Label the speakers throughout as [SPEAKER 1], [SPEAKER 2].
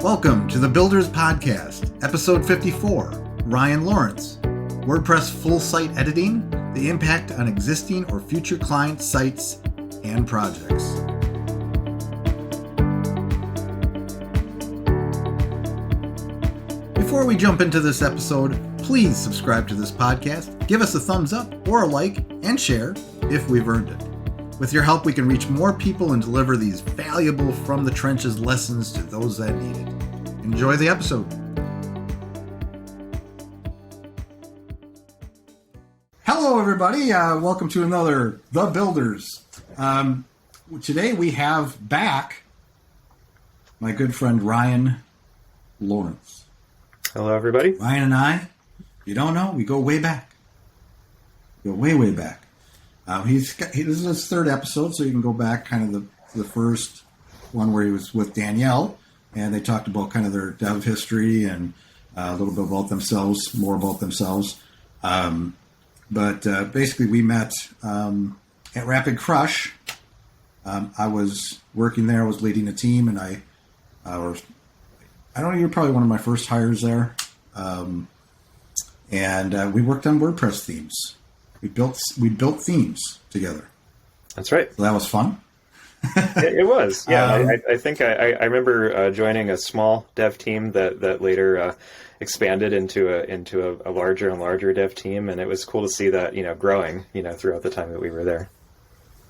[SPEAKER 1] Welcome to the Builders Podcast, episode 54, Ryan Lawrence. WordPress Full-site editing, the impact on existing or future client sites and projects. Before we jump into this episode, please subscribe to this podcast, give us a thumbs up or a like, and share if we've earned it. With your help, we can reach more people and deliver these valuable from the trenches lessons to those that need it. Enjoy the episode. Hello, everybody. Welcome to another The Builders. Today we have back my good friend Ryan Lawrence.
[SPEAKER 2] Hello, everybody.
[SPEAKER 1] Ryan and I, if you don't know, we go way back. We go way, way back. This is his third episode, so you can go back kind of the first one where he was with Danielle, and they talked about kind of their dev history and a little bit about themselves, more about themselves. But basically, we met at Rapid Crush. I was working there. I was leading a team, and I don't know, you're probably one of my first hires there. And we worked on WordPress themes. We built themes together.
[SPEAKER 2] That's right.
[SPEAKER 1] So that was fun.
[SPEAKER 2] It was. Yeah, I think I remember joining a small dev team that later expanded into a larger and larger dev team, and it was cool to see that growing throughout the time that we were there.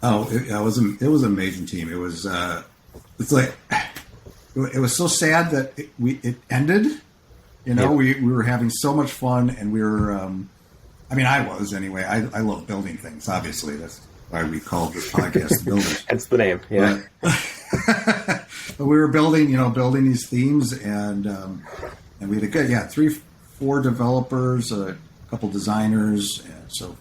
[SPEAKER 1] Oh, it was an amazing team. It was it was so sad that it ended. We were having so much fun, and we were. I was anyway. I love building things. Obviously, that's why we called this podcast The Builders.
[SPEAKER 2] Hence the name. Yeah.
[SPEAKER 1] But we were building these themes, and we had a good 3-4 developers, a couple designers, and so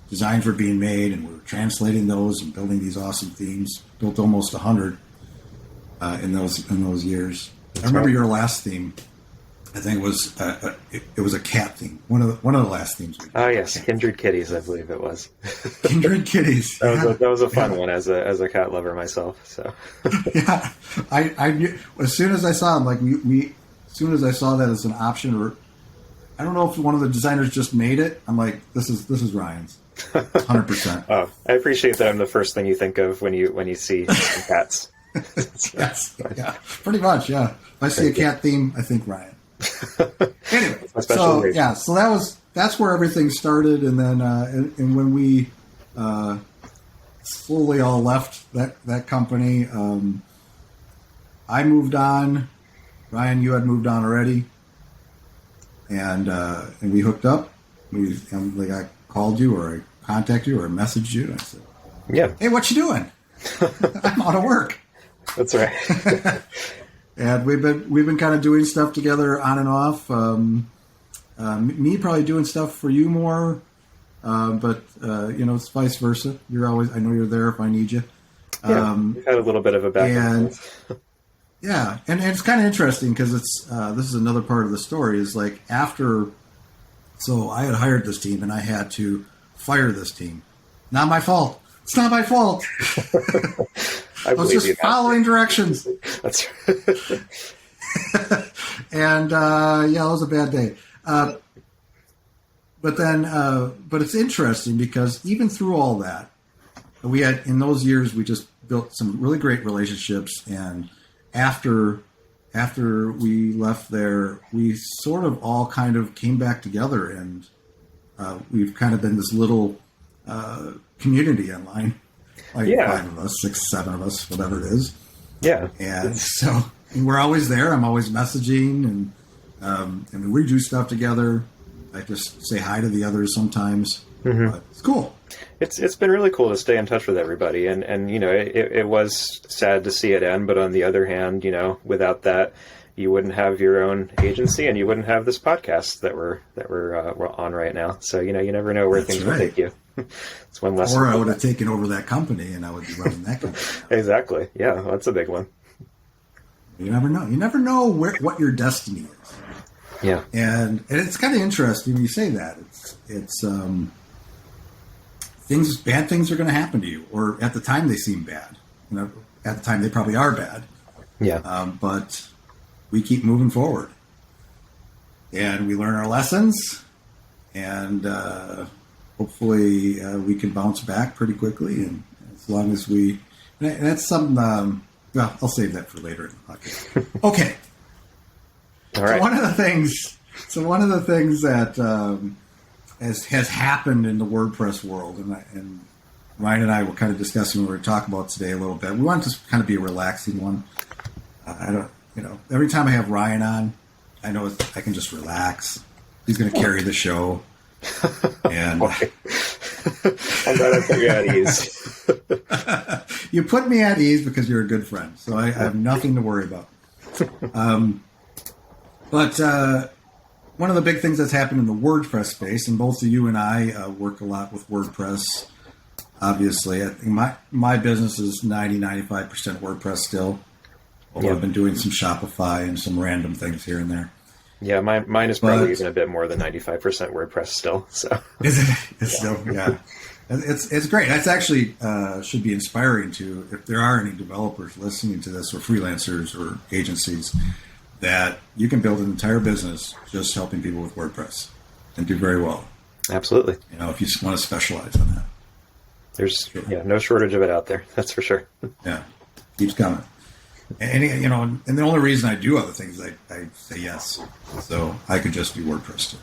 [SPEAKER 1] designs were being made, and we were translating those and building these awesome themes. Built almost 100 in those years. I remember your last theme. I think it was a cat theme. One of the last themes.
[SPEAKER 2] Oh yes, Kindred Kitties, I believe it was.
[SPEAKER 1] Kindred Kitties.
[SPEAKER 2] That was a fun one as a cat lover myself. So
[SPEAKER 1] yeah, I knew as soon as I saw him, as soon as I saw that as an option, or I don't know if one of the designers just made it. I'm like, this is Ryan's, 100%.
[SPEAKER 2] Oh, I appreciate that. I'm the first thing you think of when you see cats.
[SPEAKER 1] Yes, yeah, pretty much. Yeah, if I see a cat theme, I think Ryan. Anyway, so that's where everything started, and then and when we slowly all left that company, I moved on. Ryan, you had moved on already, and we hooked up. I called you, or I contacted you, or I messaged you, and I said,
[SPEAKER 2] "Yeah,
[SPEAKER 1] hey, what you doing? I'm out of work."
[SPEAKER 2] That's right.
[SPEAKER 1] And we've been kind of doing stuff together on and off. Me probably doing stuff for you more, but it's vice versa. I know you're there if I need you.
[SPEAKER 2] We've had a little bit of a back and forth.
[SPEAKER 1] Yeah, and it's kind of interesting because it's this is another part of the story. Is like so I had hired this team and I had to fire this team. Not my fault. It's not my fault. I was just following directions.
[SPEAKER 2] That's right.
[SPEAKER 1] And it was a bad day. But it's interesting because even through all that, we had in those years we just built some really great relationships. And after we left there, we sort of all kind of came back together, and we've kind of been this little community online. 5 of us, 6, 7 of us, whatever it is.
[SPEAKER 2] Yeah.
[SPEAKER 1] And so we're always there. I'm always messaging, and we do stuff together. I just say hi to the others sometimes. Mm-hmm. But it's cool.
[SPEAKER 2] It's been really cool to stay in touch with everybody, and it was sad to see it end, but on the other hand, without that, you wouldn't have your own agency, and you wouldn't have this podcast that we're on right now. So you never know where things will take you. It's one lesson.
[SPEAKER 1] Or I would have taken over that company, and I would be running that company.
[SPEAKER 2] Exactly. Yeah, that's a big one.
[SPEAKER 1] You never know. You never know what your destiny is.
[SPEAKER 2] Yeah.
[SPEAKER 1] And it's kind of interesting when you say that. It's bad things are going to happen to you, or at the time they seem bad. At the time they probably are bad.
[SPEAKER 2] Yeah.
[SPEAKER 1] But we keep moving forward. And we learn our lessons, and hopefully we can bounce back pretty quickly. And as long as we, and that's something, well, I'll save that for later in the podcast. Okay.
[SPEAKER 2] All right.
[SPEAKER 1] So one of the things that has happened in the WordPress world, and Ryan and I were kind of discussing what we were talking about today a little bit. We want it to kind of be a relaxing one. Every time I have Ryan on, I know I can just relax. He's going to carry the show. And
[SPEAKER 2] I'm glad I put you at ease.
[SPEAKER 1] You put me at ease because you're a good friend, so I have nothing to worry about. But one of the big things that's happened in the WordPress space, and both of you and I work a lot with WordPress, obviously. I think my business is 90-95% WordPress still. Although I've been doing some Shopify and some random things here and there.
[SPEAKER 2] Yeah, mine is probably even a bit more than 95% WordPress still. So
[SPEAKER 1] is it? It's still, yeah. It's great. That's actually should be inspiring to, if there are any developers listening to this, or freelancers or agencies, that you can build an entire business just helping people with WordPress and do very well.
[SPEAKER 2] Absolutely.
[SPEAKER 1] If you just want to specialize on that.
[SPEAKER 2] There's no shortage of it out there. That's for sure.
[SPEAKER 1] Yeah, keeps coming. And the only reason I do other things is I say yes, so I could just do WordPress too.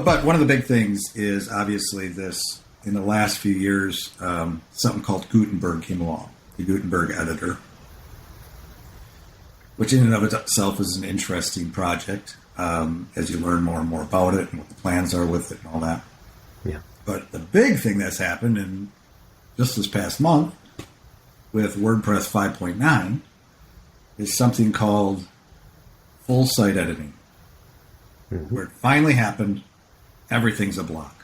[SPEAKER 1] But one of the big things is obviously this. In the last few years, something called Gutenberg came along, the Gutenberg editor, which in and of itself is an interesting project as you learn more and more about it and what the plans are with it and all that.
[SPEAKER 2] Yeah.
[SPEAKER 1] But the big thing that's happened in just this past month with WordPress 5.9 is something called full-site editing, where it finally happened. Everything's a block.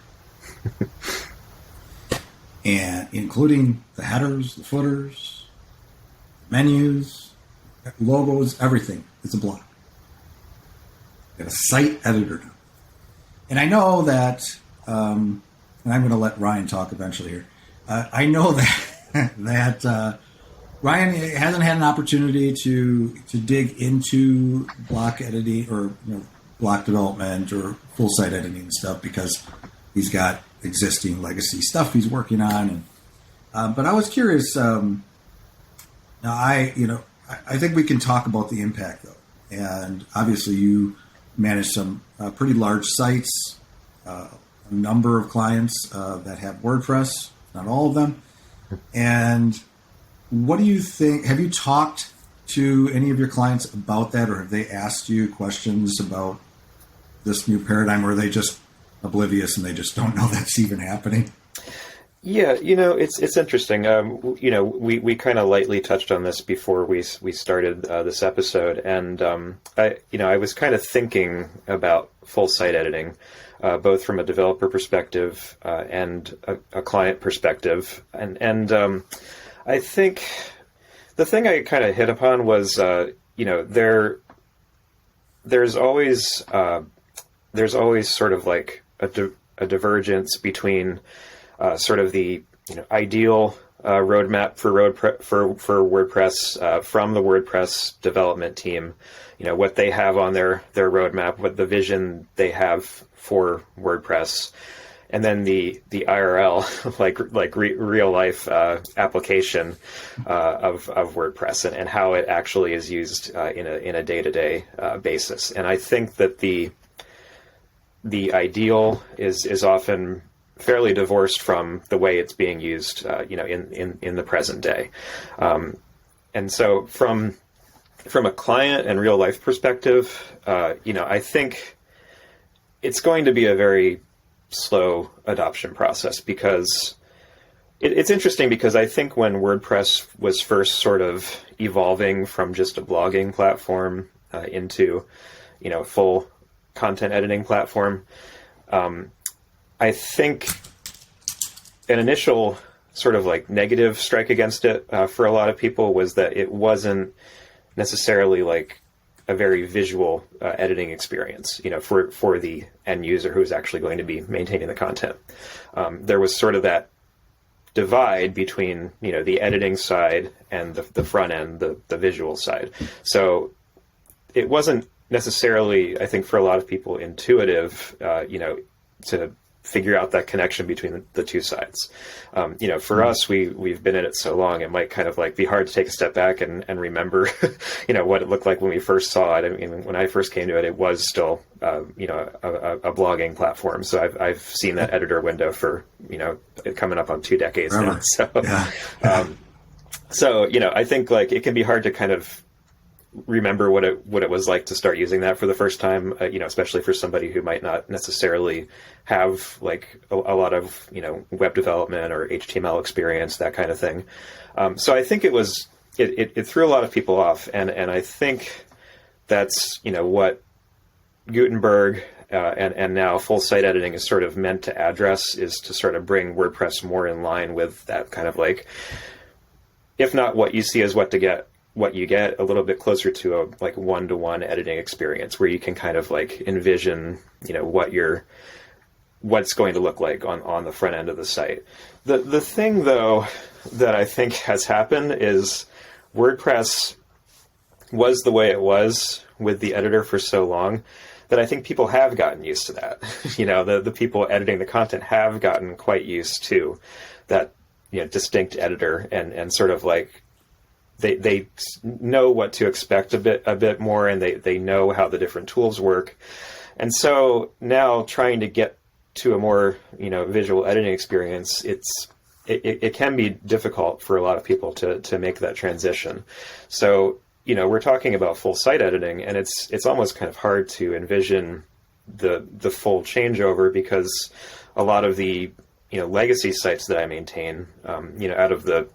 [SPEAKER 1] And including the headers, the footers, menus, logos, everything is a block. You have a site editor now. And I know that, and I'm going to let Ryan talk eventually here. I know that Ryan hasn't had an opportunity to dig into block editing or block development or full site editing and stuff because he's got existing legacy stuff he's working on. And but I was curious. Now I think we can talk about the impact though, and obviously you manage some pretty large sites, a number of clients that have WordPress, not all of them. And what do you think? Have you talked to any of your clients about that, or have they asked you questions about this new paradigm, or are they just oblivious and they just don't know that's even happening?
[SPEAKER 2] Yeah, it's interesting. We kind of lightly touched on this before we started this episode, and I was kind of thinking about full site editing, both from a developer perspective and a client perspective, and I think the thing I kind of hit upon was there's always sort of like a divergence between sort of the ideal roadmap for WordPress from the WordPress development team, what they have on their roadmap, what the vision they have for WordPress, and then the IRL like real life application of WordPress and how it actually is used in a day-to-day basis. And I think that the ideal is often fairly divorced from the way it's being used, in the present day. And so from a client and real life perspective, I think it's going to be a very slow adoption process because it's interesting because I think when WordPress was first sort of evolving from just a blogging platform into, full content editing platform, I think an initial sort of like negative strike against it for a lot of people was that it wasn't necessarily like a very visual editing experience, for the end user who's actually going to be maintaining the content. There was sort of that divide between, the editing side and the front end, the visual side. So it wasn't necessarily, I think, for a lot of people intuitive, to figure out that connection between the two sides. For us, we've been in it so long, it might kind of like be hard to take a step back and remember, what it looked like when we first saw it. I mean, when I first came to it, it was still, a blogging platform. So I've seen that editor window for, coming up on 2 decades now. So, I think like it can be hard to kind of remember what it was like to start using that for the first time, especially for somebody who might not necessarily have like a lot of, web development or HTML experience, that kind of thing. So I think it threw a lot of people off. And I think that's, what Gutenberg and now full site editing is sort of meant to address, is to sort of bring WordPress more in line with that kind of like, if not what you see as what you get, a little bit closer to a like one-to-one editing experience where you can kind of like envision, what's going to look like on the front end of the site. The thing though that I think has happened is WordPress was the way it was with the editor for so long that I think people have gotten used to that. The people editing the content have gotten quite used to that, distinct editor and sort of like, they know what to expect a bit more, and they know how the different tools work. And so now trying to get to a more, visual editing experience, it can be difficult for a lot of people to make that transition. So, we're talking about full site editing, and it's almost kind of hard to envision the full changeover, because a lot of the, legacy sites that I maintain, out of the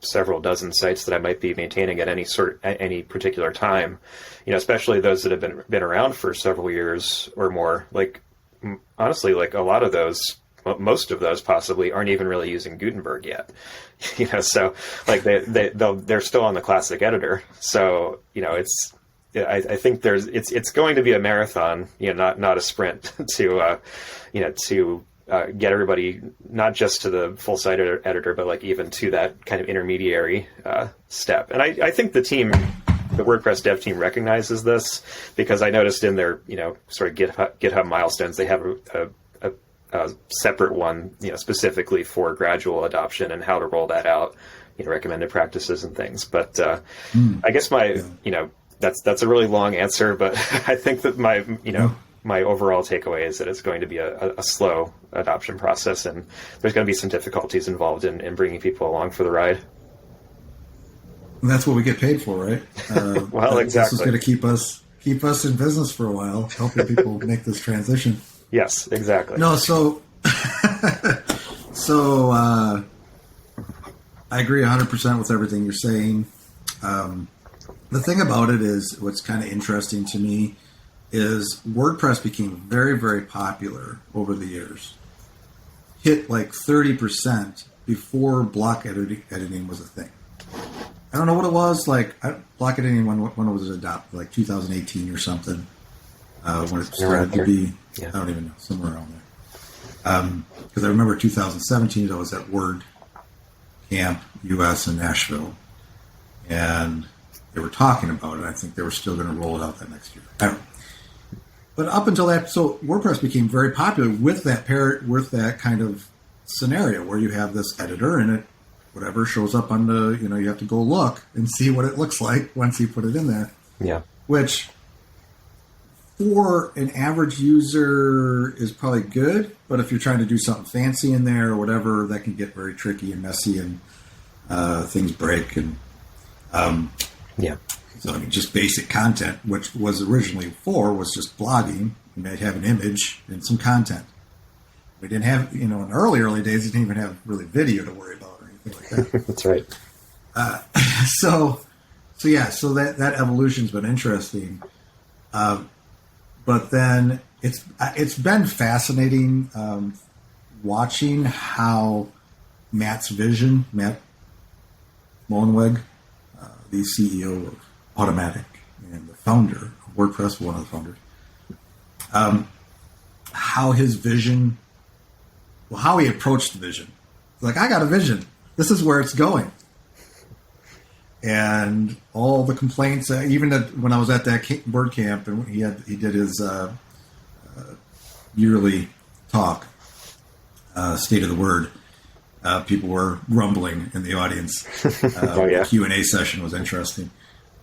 [SPEAKER 2] several dozen sites that I might be maintaining at any particular time, especially those that have been around for several years or more. Like, honestly, like a lot of those, most of those possibly aren't even really using Gutenberg yet. So like they're still on the classic editor. So I think it's going to be a marathon, not a sprint to get everybody not just to the full site editor, but like even to that kind of intermediary step. And I think the WordPress dev team recognizes this, because I noticed in their, sort of GitHub milestones, they have a separate one, specifically for gradual adoption and how to roll that out, recommended practices and things. But I guess that's a really long answer, but I think that my overall takeaway is that it's going to be a slow adoption process, and there's going to be some difficulties involved in bringing people along for the ride.
[SPEAKER 1] And that's what we get paid for, right?
[SPEAKER 2] Well, exactly.
[SPEAKER 1] This is going to keep us in business for a while, helping people make this transition.
[SPEAKER 2] Yes, exactly.
[SPEAKER 1] No, so I agree 100% with everything you're saying. The thing about it is, what's kind of interesting to me is WordPress became very, very popular over the years. Hit like 30% before block editing was a thing. I don't know what it was, like block editing when it was adopted, like 2018 or something, when it started to be, I don't even know, somewhere around there. Because I remember 2017, I was at Word Camp US in Nashville, and they were talking about it. I think they were still going to roll it out that next year. I don't know. But up until that, so WordPress became very popular with that kind of scenario where you have this editor and it, whatever shows up on the, you have to go look and see what it looks like once you put it in there.
[SPEAKER 2] Yeah. Which,
[SPEAKER 1] for an average user, is probably good. But if you're trying to do something fancy in there or whatever, that can get very tricky and messy, and things break. And
[SPEAKER 2] yeah.
[SPEAKER 1] So, just basic content, which was originally was just blogging. You might have an image and some content. We didn't have, in the early days, you didn't even have really video to worry about or anything like that.
[SPEAKER 2] That's right.
[SPEAKER 1] So that evolution's been interesting. But then it's been fascinating watching how Matt Mullenweg, the CEO of Automatic and the founder of WordPress, one of the founders, how his vision, how he approached the vision like, I got a vision. This is where it's going. And all the complaints, even when I was at that word camp, and he did his yearly talk, State of the Word. People were grumbling in the audience. The Q&A session was interesting.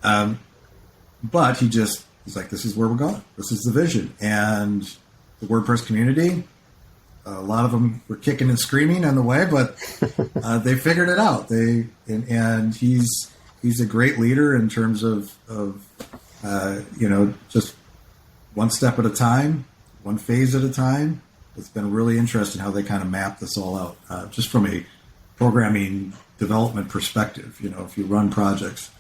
[SPEAKER 1] But he's like, this is where we're going. This is the vision. And the WordPress community, a lot of them were kicking and screaming on the way, but they figured it out. And he's a great leader in terms of just one step at a time, one phase at a time. It's been really interesting how they kind of map this all out, just from a programming development perspective, if you run projects.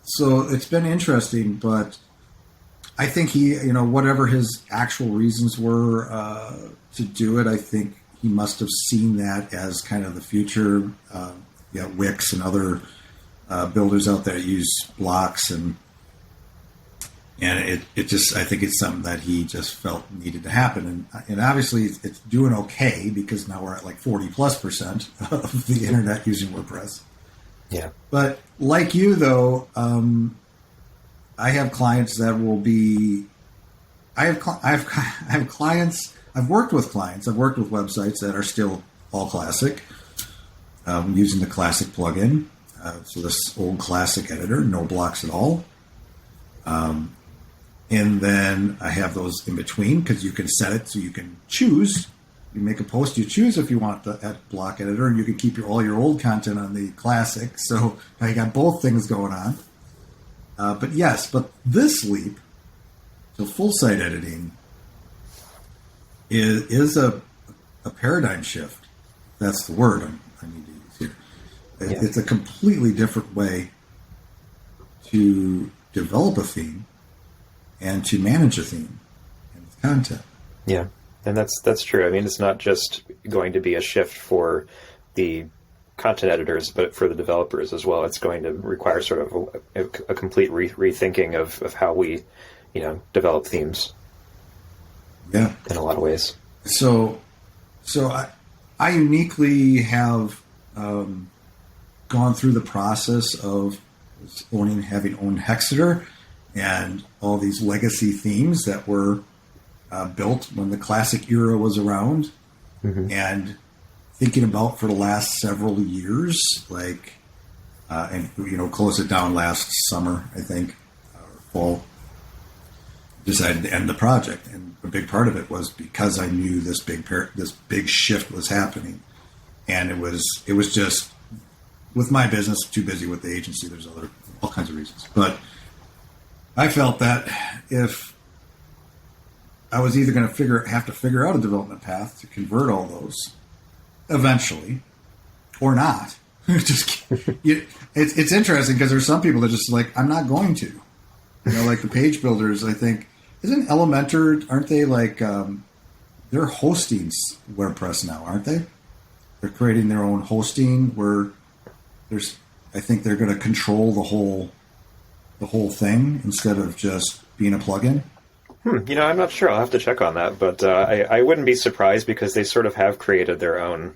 [SPEAKER 1] So it's been interesting, but I think he, whatever his actual reasons were to do it, I think he must have seen that as kind of the future. Wix and other builders out there use blocks, and it just, I think it's something that he just felt needed to happen. And obviously it's doing okay, because now we're at like 40+% of the internet using WordPress.
[SPEAKER 2] Yeah.
[SPEAKER 1] But like you, though, I have clients that will be, I have clients, I've worked with websites that are still all classic, using the classic plugin. So this old classic editor, no blocks at all. And then I have those in between, because you can set it so you can choose. You make a post, you choose if you want the block editor, and you can keep all your old content on the classic. So now you got both things going on. But this leap to full-site editing is a paradigm shift. That's the word I need to use here. It's a completely different way to develop a theme and to manage a theme and its content.
[SPEAKER 2] Yeah, and that's true. I mean, it's not just going to be a shift for the content editors, but for the developers as well. It's going to require sort of a complete rethinking of how we, develop themes.
[SPEAKER 1] Yeah,
[SPEAKER 2] in a lot of ways.
[SPEAKER 1] So I uniquely have gone through the process of having owned Hexeter and all these legacy themes that were built when the classic era was around, and thinking about for the last several years, close it down last summer, I think, or fall, decided to end the project. And a big part of it was because I knew this big shift was happening, and it was just, with my business, too busy with the agency. There's all kinds of reasons, but I felt that if I was either going to have to figure out a development path to convert all those eventually, or not. It's interesting, because there's some people that just like, I'm not going to. Like the page builders, I think, isn't Elementor, aren't they like, they're hosting WordPress now, aren't they? They're creating their own hosting where I think they're going to control the whole thing instead of just being a plugin.
[SPEAKER 2] I'm not sure. I'll have to check on that, but I wouldn't be surprised, because they sort of have created their own,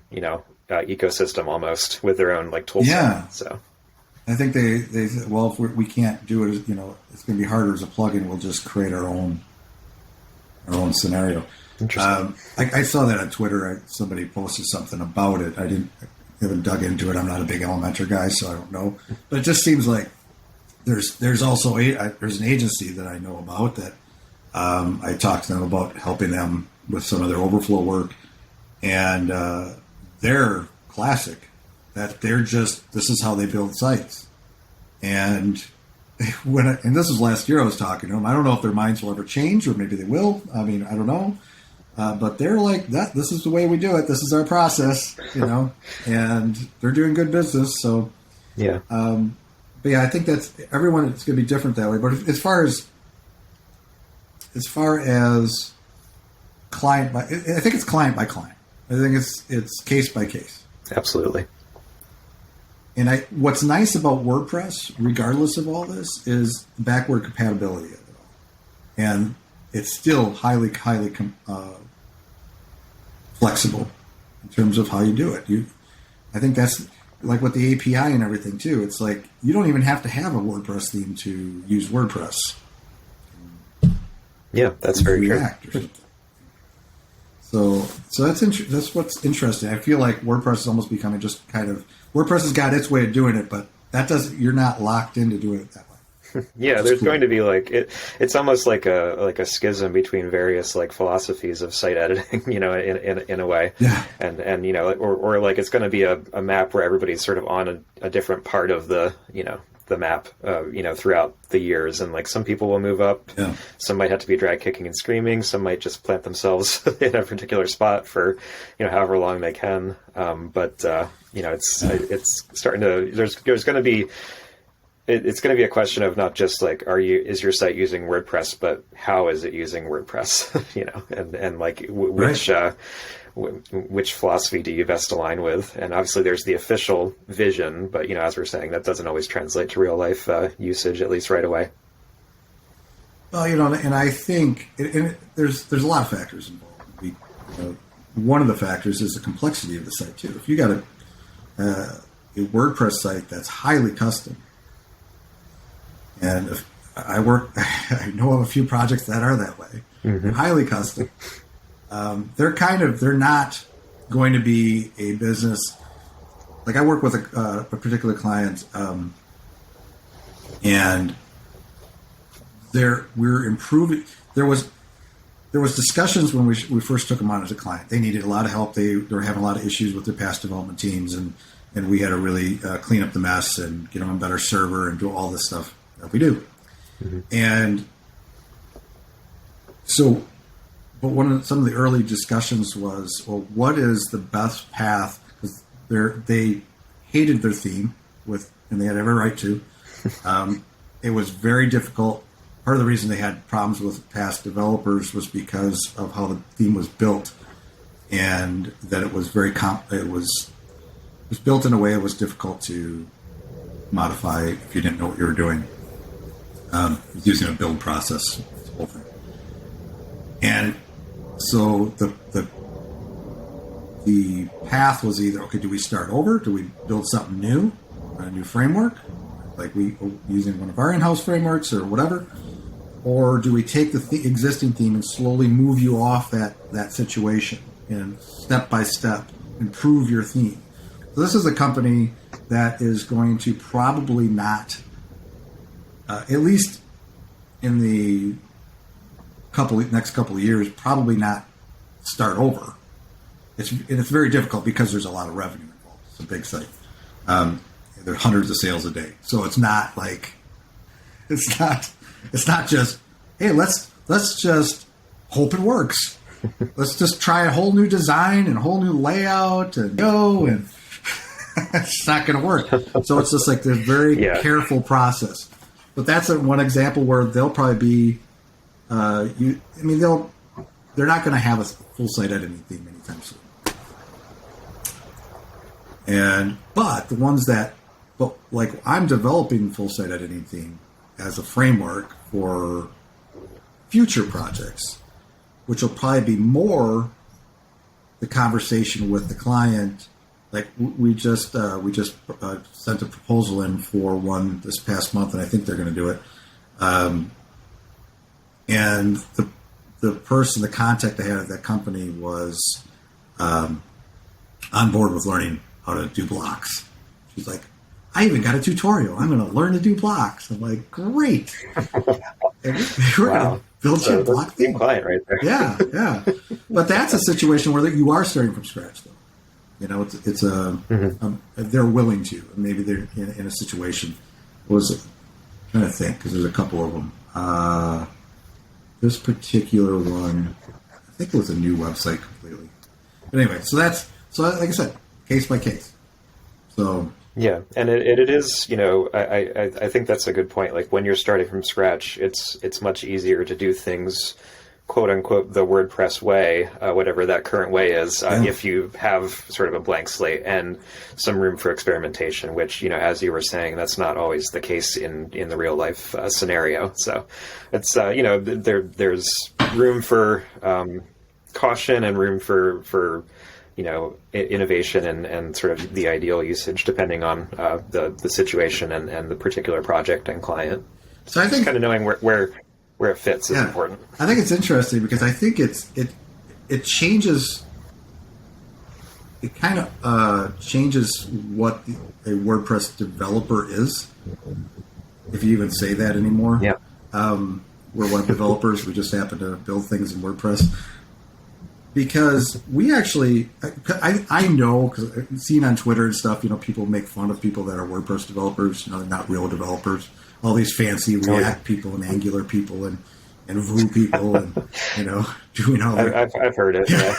[SPEAKER 2] ecosystem almost with their own tool set.
[SPEAKER 1] Yeah.
[SPEAKER 2] So
[SPEAKER 1] I think they said, well, if we can't do it, it's going to be harder as a plugin. We'll just create our own scenario.
[SPEAKER 2] Interesting.
[SPEAKER 1] I saw that on Twitter. Somebody posted something about it. I haven't dug into it. I'm not a big Elementor guy, so I don't know. But it just seems like there's also there's an agency that I know about that I talked to them about helping them with some of their overflow work, and they're classic. That this is how they build sites. And and this was last year I was talking to them. I don't know if their minds will ever change, or maybe they will. I mean, I don't know. But they're like, this is the way we do it. This is our process, and they're doing good business. So,
[SPEAKER 2] yeah.
[SPEAKER 1] But yeah, I think that's everyone. It's going to be different that way. But as far as client by, I think it's client by client. I think it's case by case.
[SPEAKER 2] Absolutely.
[SPEAKER 1] And what's nice about WordPress, regardless of all this, is backward compatibility of it all. And it's still highly flexible in terms of how you do it. I think that's like with the API and everything too. It's like you don't even have to have a WordPress theme to use WordPress.
[SPEAKER 2] Yeah, that's very true.
[SPEAKER 1] React or something. So that's what's interesting. I feel like WordPress is almost becoming just kind of WordPress has got its way of doing it, but you're not locked into doing it that way.
[SPEAKER 2] Yeah, there's going to be like it's almost like a schism between various like philosophies of site editing, in a way.
[SPEAKER 1] Yeah.
[SPEAKER 2] And or like it's going to be a map where everybody's sort of on a different part of the map, throughout the years. And like some people will move up, some might have to be drag kicking and screaming, some might just plant themselves in a particular spot for, however long they can. But it's starting to, there's going to be, it's going to be a question of not just like, is your site using WordPress, but how is it using WordPress, and like which philosophy do you best align with? And obviously there's the official vision, but, as we're saying, that doesn't always translate to real life usage, at least right away.
[SPEAKER 1] Well, and I think there's a lot of factors involved. One of the factors is the complexity of the site too. If you got a WordPress site that's highly custom, and if I know of a few projects that are that way, highly custom. They're not going to be a business. Like I work with a particular client, and we're improving. There was discussions when we first took them on as a client. They needed a lot of help. They were having a lot of issues with their past development teams, and we had to really clean up the mess and get them a better server and do all this stuff that we do. And so, but some of the early discussions was, well, what is the best path? Because they hated their theme and they had every right to. It was very difficult. Part of the reason they had problems with past developers was because of how the theme was built, and that it was it was built in a way it was difficult to modify if you didn't know what you were doing. Using a build process, the whole thing. And so the path was either, okay, do we start over? Do we build something new, a new framework, like we using one of our in-house frameworks or whatever? Or do we take the existing theme and slowly move you off that situation and step by step improve your theme? So this is a company that is going to probably not, at least in the next couple of years, probably not start over. It's very difficult because there's a lot of revenue involved. It's a big site. There are hundreds of sales a day, so it's not like it's not just, hey, let's just hope it works. Let's just try a whole new design and a whole new layout and go, and it's not going to work. So it's just like this very careful process. But that's one example where they'll probably be, they're not going to have a full site editing theme anytime soon. But the ones like I'm developing full site editing theme as a framework for future projects, which will probably be more the conversation with the client. Like we just sent a proposal in for one this past month, and I think they're going to do it. And the contact I had at that company was on board with learning how to do blocks. She's like, I even got a tutorial. I'm going to learn to do blocks. I'm like, great. And we're going to build your block theme.
[SPEAKER 2] Client right there.
[SPEAKER 1] Yeah. But that's a situation where you are starting from scratch, though. It's they're willing to. Maybe they're in a situation. What was it? I'm trying to think, because there's a couple of them. This particular one, I think it was a new website completely. But anyway, so like I said, case by case. So
[SPEAKER 2] yeah, and it is, I think that's a good point. Like when you're starting from scratch, it's much easier to do things, quote unquote, the WordPress way, whatever that current way is, if you have sort of a blank slate and some room for experimentation, which, as you were saying, that's not always the case in the real life scenario. So it's, there's room for caution and room for innovation and sort of the ideal usage depending on the situation and the particular project and client.
[SPEAKER 1] So I think
[SPEAKER 2] kind of knowing where it fits is important.
[SPEAKER 1] I think it's interesting because I think it changes. It kind of changes what a WordPress developer is, if you even say that anymore.
[SPEAKER 2] Yeah.
[SPEAKER 1] We're web developers. We just happen to build things in WordPress. Because we actually, I know, because I've seen on Twitter and stuff, people make fun of people that are WordPress developers. They're not real developers. All these fancy React people and Angular people and Vue people and, doing all that.
[SPEAKER 2] I've heard it. Yeah.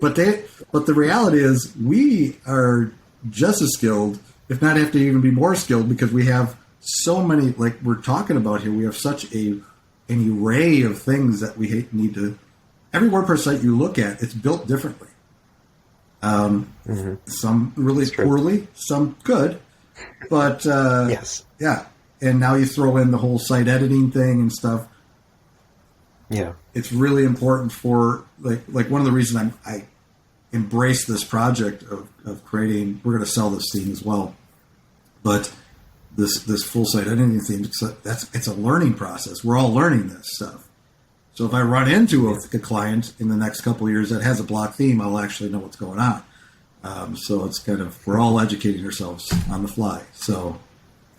[SPEAKER 1] But the reality is we are just as skilled, if not have to even be more skilled, because we have so many, like we're talking about here, we have such an array of things that we need to. Every WordPress site you look at, it's built differently. Some really poorly, some good, but
[SPEAKER 2] yes,
[SPEAKER 1] yeah. And now you throw in the whole site editing thing and stuff.
[SPEAKER 2] Yeah,
[SPEAKER 1] it's really important for like one of the reasons I embrace this project of creating. We're going to sell this theme as well, but this full site editing theme, it's a learning process. We're all learning this stuff. So if I run into a client in the next couple of years that has a block theme, I'll actually know what's going on. So it's kind of, we're all educating ourselves on the fly. So,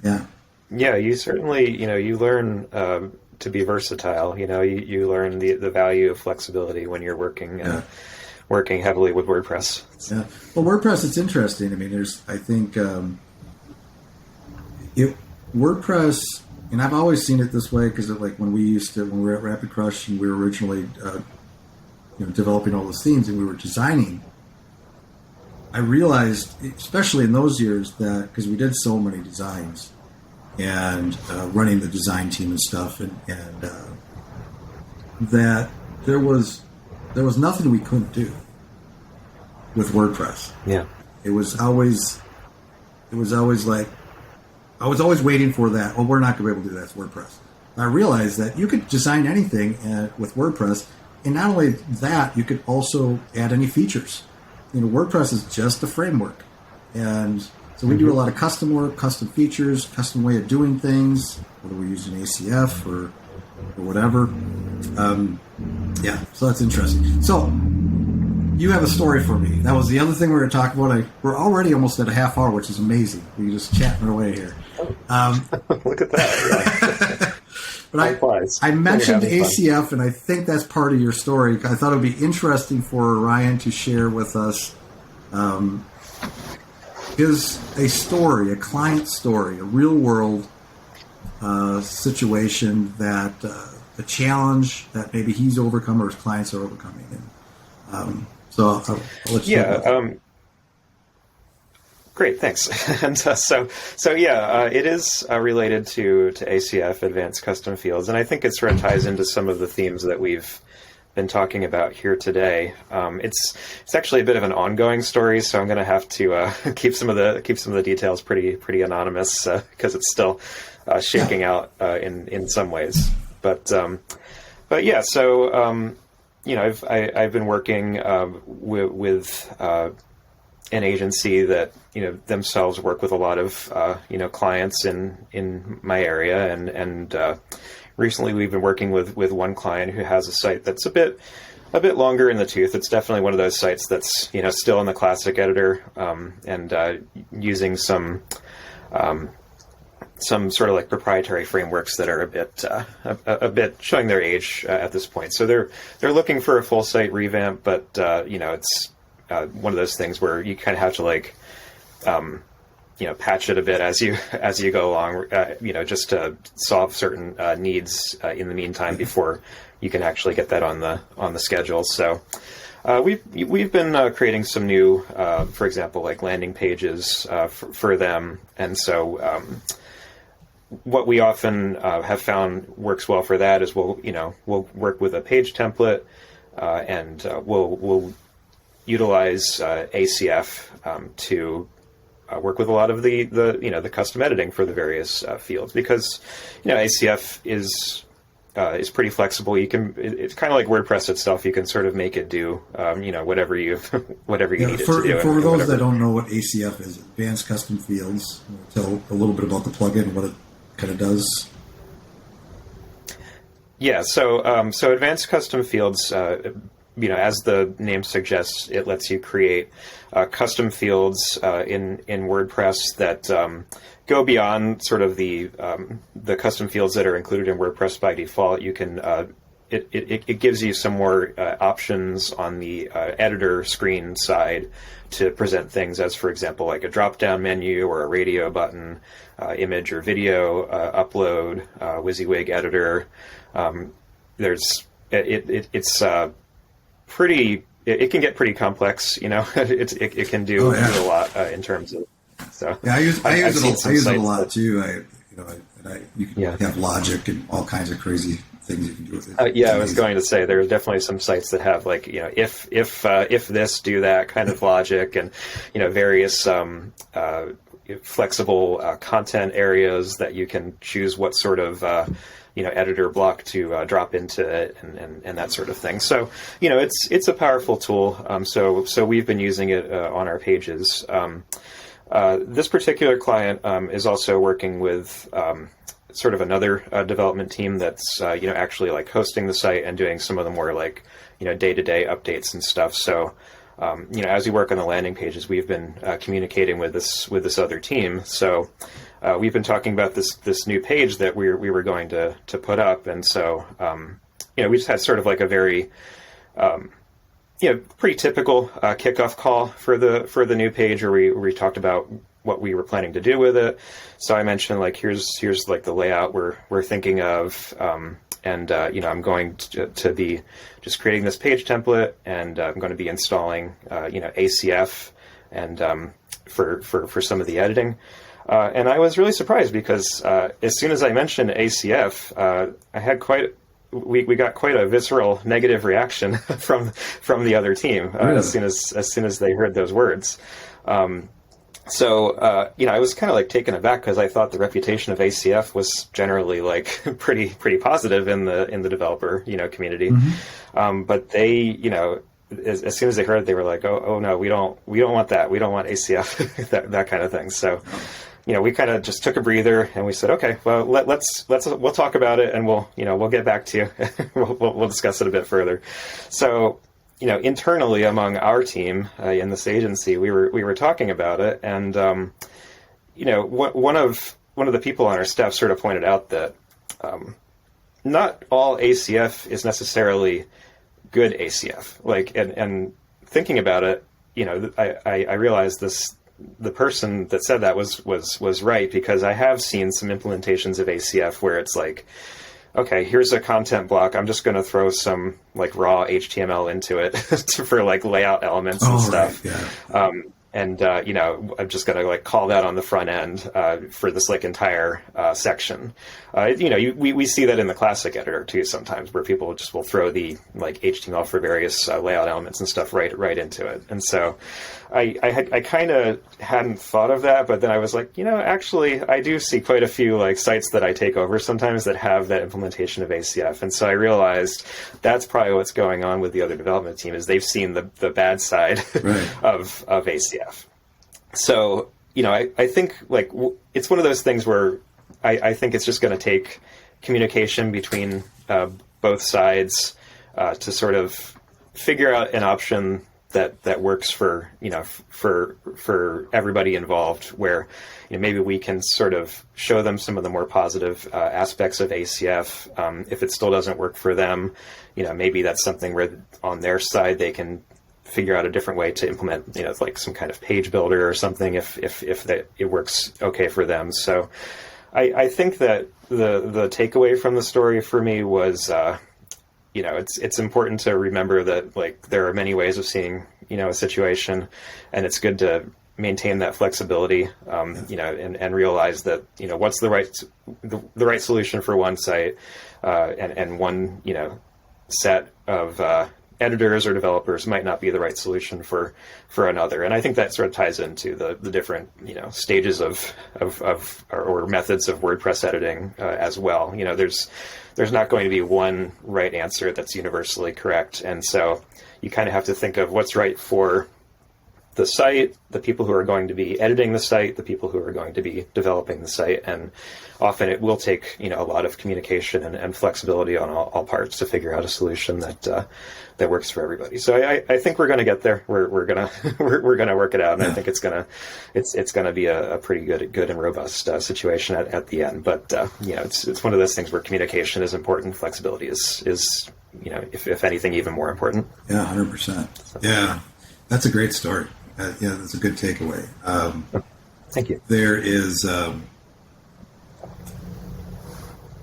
[SPEAKER 1] yeah.
[SPEAKER 2] Yeah, you certainly, you learn to be versatile. You learn the value of flexibility when you're working heavily with WordPress.
[SPEAKER 1] Yeah. Well, WordPress, it's interesting. I mean, WordPress, and I've always seen it this way because when we were at Rapid Crush and we were originally developing all those themes and we were designing, I realized, especially in those years, that because we did so many designs and running the design team and stuff, and that there was nothing we couldn't do with WordPress.
[SPEAKER 2] Yeah,
[SPEAKER 1] it was always like, I was always waiting for that. Oh, we're not going to be able to do that. It's WordPress. And I realized that you could design anything with WordPress, and not only that, you could also add any features. WordPress is just a framework, and so we do a lot of custom work, custom features, custom way of doing things. Whether we're using ACF or whatever. Yeah, so that's interesting. So you have a story for me. That was the other thing we were going to talk about. We're already almost at a half hour, which is amazing. We're just chatting our way here.
[SPEAKER 2] Look at that. Yeah.
[SPEAKER 1] But I mentioned ACF, and I think that's part of your story. I thought it would be interesting for Ryan to share with us a client story, a real-world situation that a challenge that maybe he's overcome or his clients are overcoming. And, so I'll let you
[SPEAKER 2] Great, thanks. And it is related to ACF, Advanced Custom Fields, and I think it sort of ties into some of the themes that we've been talking about here today. It's actually a bit of an ongoing story, so I'm going to have to keep some of the details pretty anonymous because it's still shaking out in some ways. But yeah, so I've been working with an agency that themselves work with a lot of clients in my area, and recently we've been working with one client who has a site that's a bit longer in the tooth. It's definitely one of those sites that's still in the classic editor and using some sort of like proprietary frameworks that are a bit showing their age at this point. So they're looking for a full site revamp, but it's one of those things where you kind of have to patch it a bit as you go along, just to solve certain needs in the meantime before you can actually get that on the schedule. So we've been creating some new, for example, like landing pages for them, and so what we often have found works well for that is we'll work with a page template and we'll utilize ACF to work with a lot of the custom editing for the various fields, because ACF is is pretty flexible. You can, it's kind of like WordPress itself. You can sort of make it do, whatever you need it to do.
[SPEAKER 1] For those that don't know what ACF is, Advanced Custom Fields, tell a little bit about the plugin, what it kind of does.
[SPEAKER 2] Yeah, so Advanced Custom Fields, as the name suggests, it lets you create custom fields in WordPress that go beyond sort of the custom fields that are included in WordPress by default. You can it gives you some more options on the editor screen side to present things as, for example, like a drop-down menu or a radio button, image or video upload, WYSIWYG editor. It's pretty. It can get pretty complex, It can do a lot in terms of. So
[SPEAKER 1] yeah, I use it a lot too. You can have logic and all kinds of crazy things you can do with it.
[SPEAKER 2] I was going to say there's definitely some sites that have like if this, do that kind of logic, and various flexible content areas that you can choose what sort of editor block to drop into it, and that sort of thing. So it's a powerful tool. So we've been using it on our pages. This particular client is also working with sort of another development team that's actually like hosting the site and doing some of the more like day-to-day updates and stuff. So as we work on the landing pages, we've been communicating with this other team. So we've been talking about this new page that we were going to put up, and so we just had sort of like a very pretty typical kickoff call for the new page, where we talked about what we were planning to do with it. So I mentioned like here's like the layout we're thinking of, and I'm going to be just creating this page template, and I'm going to be installing ACF and for some of the editing. And I was really surprised because as soon as I mentioned ACF, I had we got quite a visceral negative reaction from the other team
[SPEAKER 1] really?
[SPEAKER 2] as soon as they heard those words. I was kind of like taken aback because I thought the reputation of ACF was generally like pretty positive in the developer community.
[SPEAKER 1] Mm-hmm.
[SPEAKER 2] But they as soon as they heard it, they were like, oh no, we don't want that. We don't want ACF, that kind of thing. So. We kind of just took a breather and we said, okay, well, we'll talk about it, and we'll get back to you. we'll discuss it a bit further. So, internally among our team in this agency, we were talking about it, and one of the people on our staff sort of pointed out that not all ACF is necessarily good ACF. Like, and thinking about it, I realized the person that said that was right, because I have seen some implementations of ACF where it's like, okay, here's a content block. I'm just going to throw some like raw HTML into it for like layout elements and stuff.
[SPEAKER 1] Right, yeah.
[SPEAKER 2] I'm just going to like call that on the front end for this like entire section. We see that in the classic editor too sometimes, where people just will throw the like HTML for various layout elements and stuff right into it. And so I kind of hadn't thought of that, but then I was like, actually I do see quite a few like sites that I take over sometimes that have that implementation of ACF. And so I realized that's probably what's going on with the other development team, is they've seen the bad side
[SPEAKER 1] right.
[SPEAKER 2] of ACF. So, I think like it's one of those things where I think it's just going to take communication between both sides to sort of figure out an option that works for everybody involved, where maybe we can sort of show them some of the more positive aspects of ACF. If it still doesn't work for them, maybe that's something where on their side they can figure out a different way to implement, like some kind of page builder or something if it works okay for them. So I think that the takeaway from the story for me was, it's important to remember that like there are many ways of seeing, a situation, and it's good to maintain that flexibility, and realize that, what's the right solution for one site, and one, set of editors or developers might not be the right solution for another. And I think that sort of ties into the different, stages of or methods of WordPress editing as well. There's not going to be one right answer that's universally correct. And so you kind of have to think of what's right for the site, the people who are going to be editing the site, the people who are going to be developing the site. And often it will take, a lot of communication and flexibility on all parts to figure out a solution that works for everybody. So I think we're going to get there. We're going to, we're going to work it out. And I think it's going to be a pretty good and robust situation at the end. But, it's one of those things where communication is important. Flexibility is if anything, even more important.
[SPEAKER 1] Yeah, 100%. Yeah, that's a great story. That's a good takeaway.
[SPEAKER 2] Thank you.
[SPEAKER 1] There is,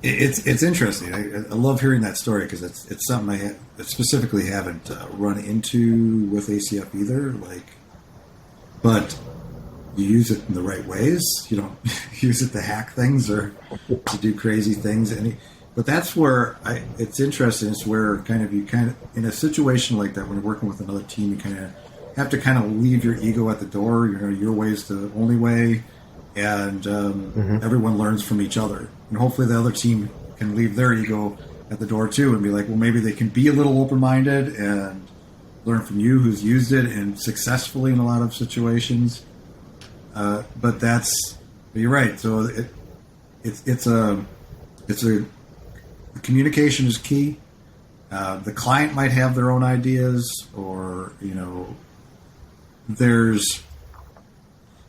[SPEAKER 1] it's interesting. I love hearing that story because it's something I specifically haven't run into with ACF either. But you use it in the right ways. You don't use it to hack things or to do crazy things. But that's where it's interesting. It's where you in a situation like that when you're working with another team, you have to leave your ego at the door. Your way is the only way, and everyone learns from each other. And hopefully the other team can leave their ego at the door too and be like, well, maybe they can be a little open-minded and learn from you who's used it and successfully in a lot of situations. But you're right. So communication is key. The client might have their own ideas or,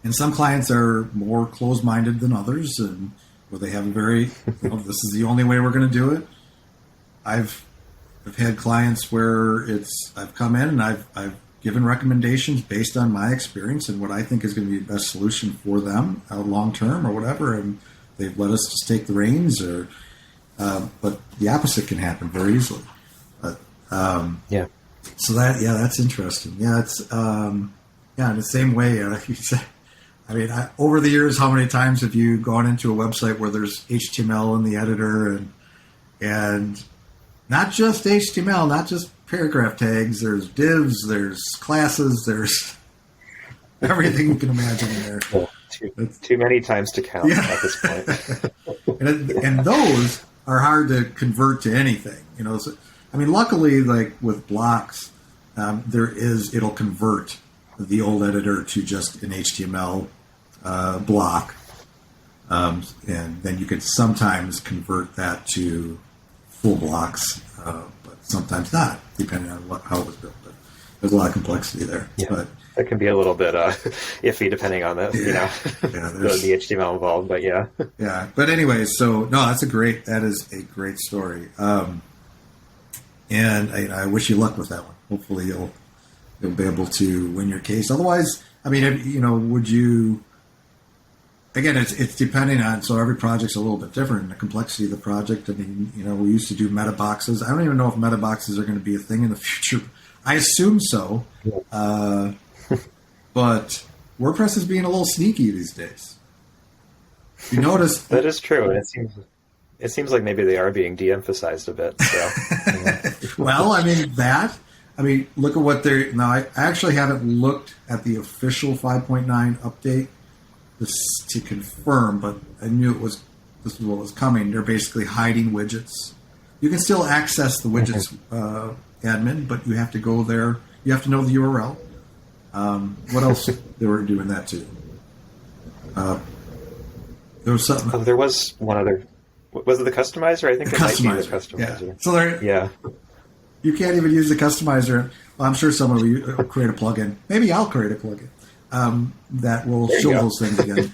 [SPEAKER 1] and some clients are more closed-minded than others, and where they have a very, this is the only way we're going to do it. I've had clients where I've come in and I've given recommendations based on my experience and what I think is going to be the best solution for them long term or whatever, and they've let us just take the reins. But the opposite can happen very easily. But
[SPEAKER 2] yeah.
[SPEAKER 1] So that's interesting. Yeah, it's in the same way. You said, over the years, how many times have you gone into a website where there's HTML in the editor and not just HTML, not just paragraph tags. There's divs, there's classes, there's everything you can imagine in there.
[SPEAKER 2] Well, too many times to count at this point.
[SPEAKER 1] and those are hard to convert to anything. Luckily, with blocks, it'll convert the old editor to just an HTML block, and then you could sometimes convert that to full blocks, but sometimes not, depending on how it was built. But there's a lot of complexity there.
[SPEAKER 2] Yeah.
[SPEAKER 1] But
[SPEAKER 2] that can be a little bit iffy depending on the the HTML involved. But yeah.
[SPEAKER 1] But anyway, so no, that is a great story. And I wish you luck with that one. Hopefully you'll be able to win your case. Otherwise, would you? Again, it's depending on. So every project's a little bit different. The complexity of the project. We used to do meta boxes. I don't even know if meta boxes are going to be a thing in the future. I assume so. But WordPress is being a little sneaky these days. You notice
[SPEAKER 2] that is true, and it seems like maybe they are being de-emphasized a bit. So,
[SPEAKER 1] well, look at what they're now. I actually haven't looked at the official 5.9 update to confirm, but I knew this is what was coming. They're basically hiding widgets. You can still access the widgets admin, but you have to go there. You have to know the URL. What else? They were doing that too. There was something.
[SPEAKER 2] Oh, there was one other. Was it the customizer? I think it might be the customizer.
[SPEAKER 1] Yeah. So you can't even use the customizer. Well, I'm sure someone will create a plugin. Maybe I'll create a plugin that will show those things again.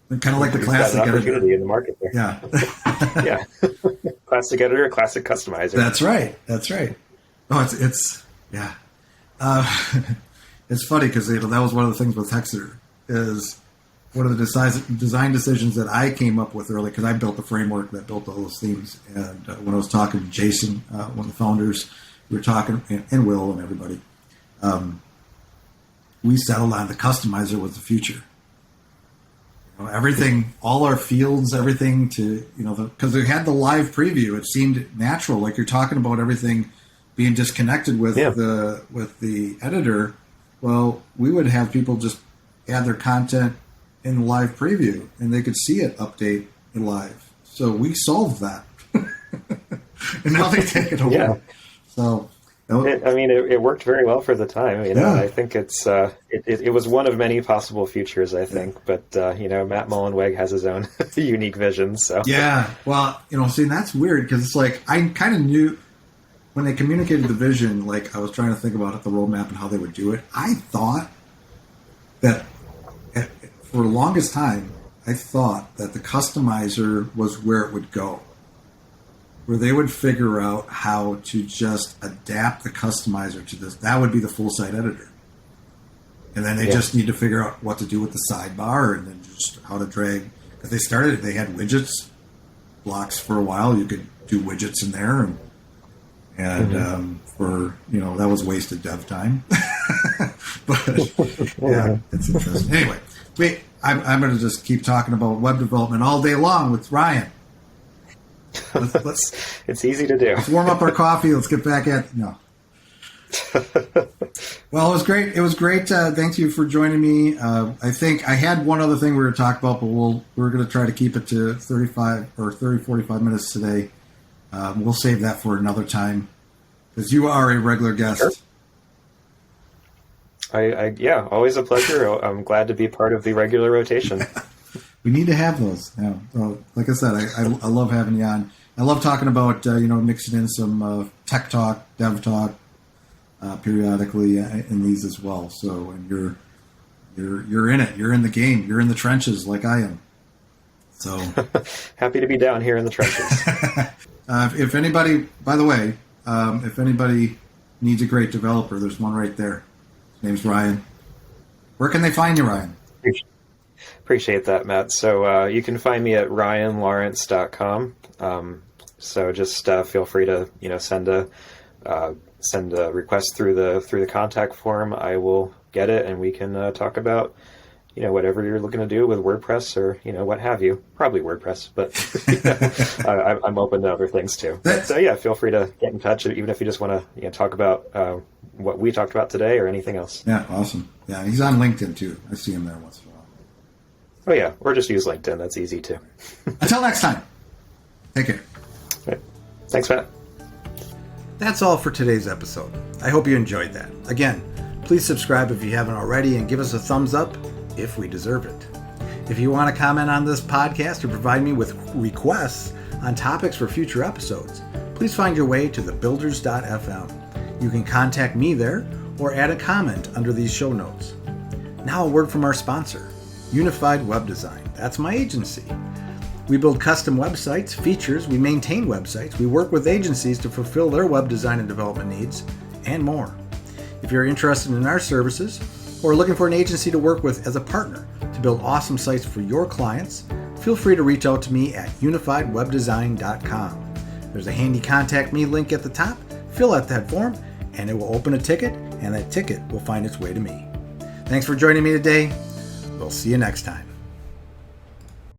[SPEAKER 1] Kind of like the classic editor
[SPEAKER 2] in the market there.
[SPEAKER 1] Yeah.
[SPEAKER 2] Yeah. Classic editor, classic customizer.
[SPEAKER 1] That's right. Oh, it's yeah. It's funny because that was one of the things with Hexeter is one of the design decisions that I came up with early because I built the framework that built all those themes. And when I was talking to Jason, one of the founders, we were talking, and Will and everybody, we settled on the customizer was the future. Everything, all our fields, everything to, because they had the live preview. It seemed natural, like you're talking about everything being disconnected with the editor, well, we would have people just add their content in live preview, and they could see it update in live. So we solved that, and now they take it away.
[SPEAKER 2] Yeah.
[SPEAKER 1] So.
[SPEAKER 2] It worked very well for the time. I think it was one of many possible futures, I think. But, Matt Mullenweg has his own unique vision. So
[SPEAKER 1] yeah, well, see, that's weird because it's like I kind of knew when they communicated the vision, like I was trying to think about the roadmap and how they would do it. I thought that for the longest time, I thought that the customizer was where it would go. Where they would figure out how to just adapt the customizer to this. That would be the full-site editor. And then they just need to figure out what to do with the sidebar and then just how to drag. Because they had widgets blocks for a while. You could do widgets in there. And that was wasted dev time. But, it's interesting. Anyway, I'm going to just keep talking about web development all day long with Ryan.
[SPEAKER 2] It's easy to do.
[SPEAKER 1] Let's warm up our coffee. Let's get back at Well, it was great. It was great. Thank you for joining me. I think I had one other thing we were talking about, but we're going to try to keep it to 45 minutes today. We'll save that for another time because you are a regular guest.
[SPEAKER 2] Sure. Always a pleasure. I'm glad to be part of the regular rotation.
[SPEAKER 1] We need to have those. Yeah. Well, like I said, I love having you on. I love talking about mixing in some tech talk, dev talk periodically in these as well. So, and you're in it. You're in the game. You're in the trenches like I am. So
[SPEAKER 2] happy to be down here in the trenches.
[SPEAKER 1] If anybody, by the way, if anybody needs a great developer, there's one right there. His name's Ryan. Where can they find you, Ryan?
[SPEAKER 2] Appreciate that, Matt. So you can find me at ryanlawrence.com. So just feel free to send a request through the contact form. I will get it, and we can talk about whatever you're looking to do with WordPress or what have you. Probably WordPress, but I'm open to other things too. So feel free to get in touch, even if you just want to talk about what we talked about today or anything else.
[SPEAKER 1] Yeah, awesome. Yeah, he's on LinkedIn too. I see him there once in a while.
[SPEAKER 2] Oh yeah, or just use LinkedIn. That's easy too.
[SPEAKER 1] Until next time, take care.
[SPEAKER 2] Right. Thanks, Matt.
[SPEAKER 1] That's all for today's episode. I hope you enjoyed that. Again, please subscribe if you haven't already and give us a thumbs up if we deserve it. If you want to comment on this podcast or provide me with requests on topics for future episodes, please find your way to thebuilders.fm. You can contact me there or add a comment under these show notes. Now a word from our sponsor, Unified Web Design. That's my agency. We build custom websites, features, we maintain websites, we work with agencies to fulfill their web design and development needs, and more. If you're interested in our services or looking for an agency to work with as a partner to build awesome sites for your clients, feel free to reach out to me at unifiedwebdesign.com. There's a handy contact me link at the top. Fill out that form and it will open a ticket, and that ticket will find its way to me. Thanks for joining me today. We'll see you next time.